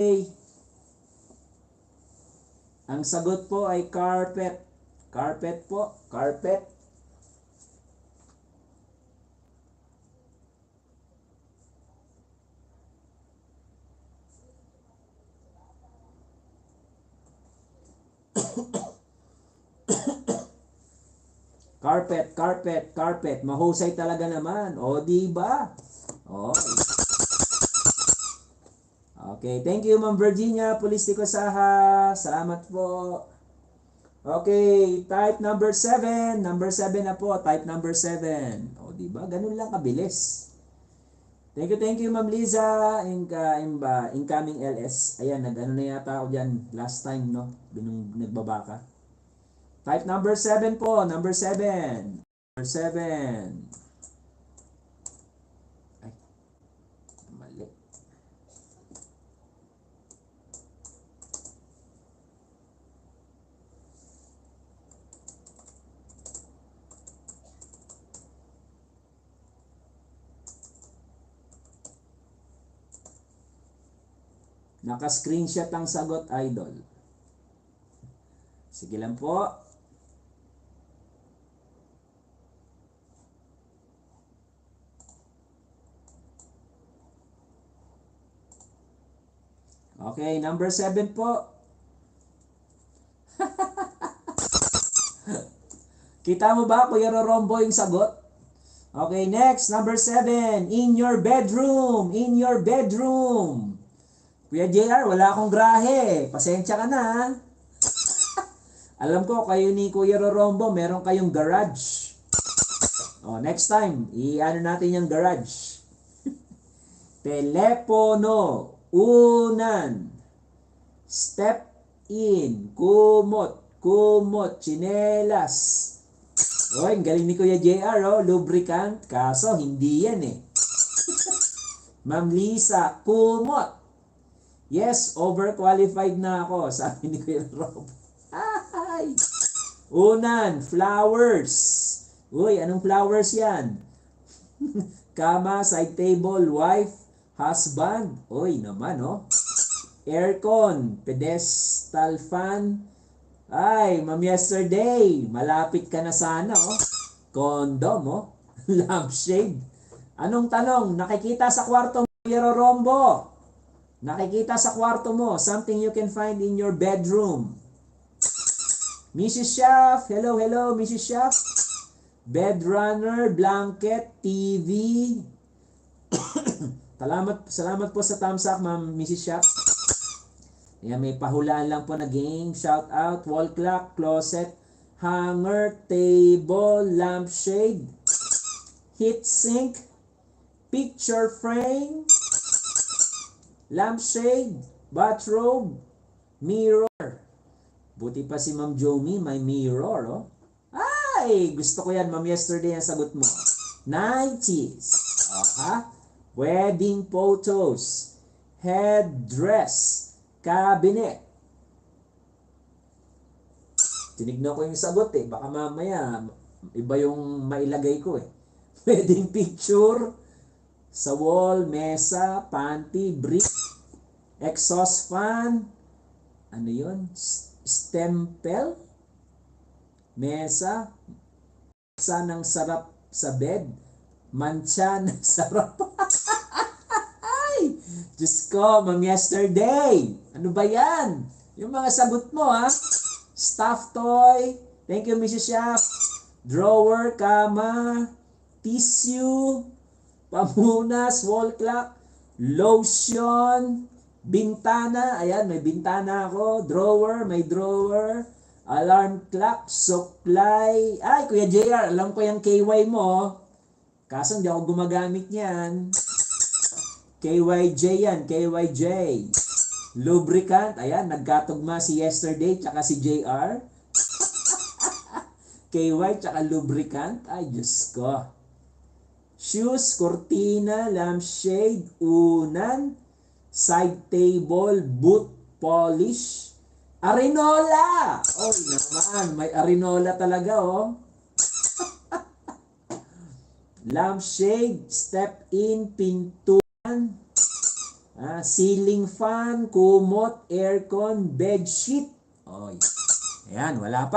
Okay. Ang sagot po ay carpet. Carpet po. Carpet. Carpet, carpet, carpet. Mahusay talaga naman. O, di ba? O. Okay. Thank you, Ma'am Virginia. Pulistiko Saha. Salamat po. Okay. Type number 7. Number 7 na po. Type number 7. O, di ba? Ganun lang kabilis. Thank you, Ma'am Liza. Incoming LS. Ayan, nag-ano na yata ako dyan last time, no? Nung nagbabaka. Type number 7 po. Number 7. Number 7. Ay, mali. Naka-screenshot ang sagot, idol. Sige lang po. Okay, number 7 po. Kita mo ba, Kuya Rorombo, yung sagot? Okay, next, number 7. In your bedroom. In your bedroom. Kuya JR, wala akong grahe. Pasensya ka na. Alam ko, kayo ni Kuya Rorombo, meron kayong garage. Oh, next time, i-ano natin yung garage. Telepono. Unan. Step in. Kumot. Kumot. Chinelas. Oh, ang galing ni Kuya JR, oh. Lubricant. Kaso, hindi yan eh. Ma'am Lisa, kumot. Yes, overqualified na ako, sabi ni Kuya Rob. Ay! Unan, flowers. Uy, anong flowers yan? Kama, side table, wife, husband. Uy, naman, oh. Aircon, pedestal fan. Ay, ma'am yesterday, malapit ka na sana, oh. Condom, oh. Lampshade. Anong tanong? Nakikita sa kwarto mo, Kuya Rombo? Nakikita sa kwarto mo, something you can find in your bedroom. Mrs. Chef, hello, hello, Mrs. Chef. Bed runner, blanket, TV. Salamat po sa thumbs up, Ma'am Mrs. Chef. Ayan, may pahulaan lang po na game. Shout out, wall clock, closet, hanger, table, lampshade, heat sink, picture frame, lampshade, bathrobe, mirror. Buti pa si Ma'am Jomi, may mirror, oh. Ay, gusto ko yan, Ma'am, yesterday ang sagot mo. 90s. Wedding photos, headdress, cabinet. Tinignan ko yung sagot eh. Baka mamaya, iba yung mailagay ko eh. Wedding picture, sa wall, mesa, panty, brick, exhaust fan, ano yun? Stempel, mesa, mancha ng sarap sa bed, mancha ng sarap. Ay, Diyos ko, Ma'am yesterday. Ano ba yan? Yung mga sagot mo, ha? Stuffed toy. Thank you, Mrs. Chef. Drawer, kama, tissue, pamunas, wall clock, lotion, bintana. Ayan, may bintana ako. Drawer, may drawer. Alarm clock, supply. Ay, Kuya JR, alam ko yung KY mo. Kaso hindi ako gumagamit niyan. KYJ yan, KYJ. Lubricant, ayan, nagkatugma si yesterday tsaka si JR. KY tsaka lubricant, ay Diyos ko. Shoes, cortina, lampshade, unan, side table, boot polish, arinola! Oh naman, may arinola talaga, oh. Lampshade, step in, pintuan. Ceiling fan, kumot, aircon, bedsheet. Oy. Ayan, wala pa.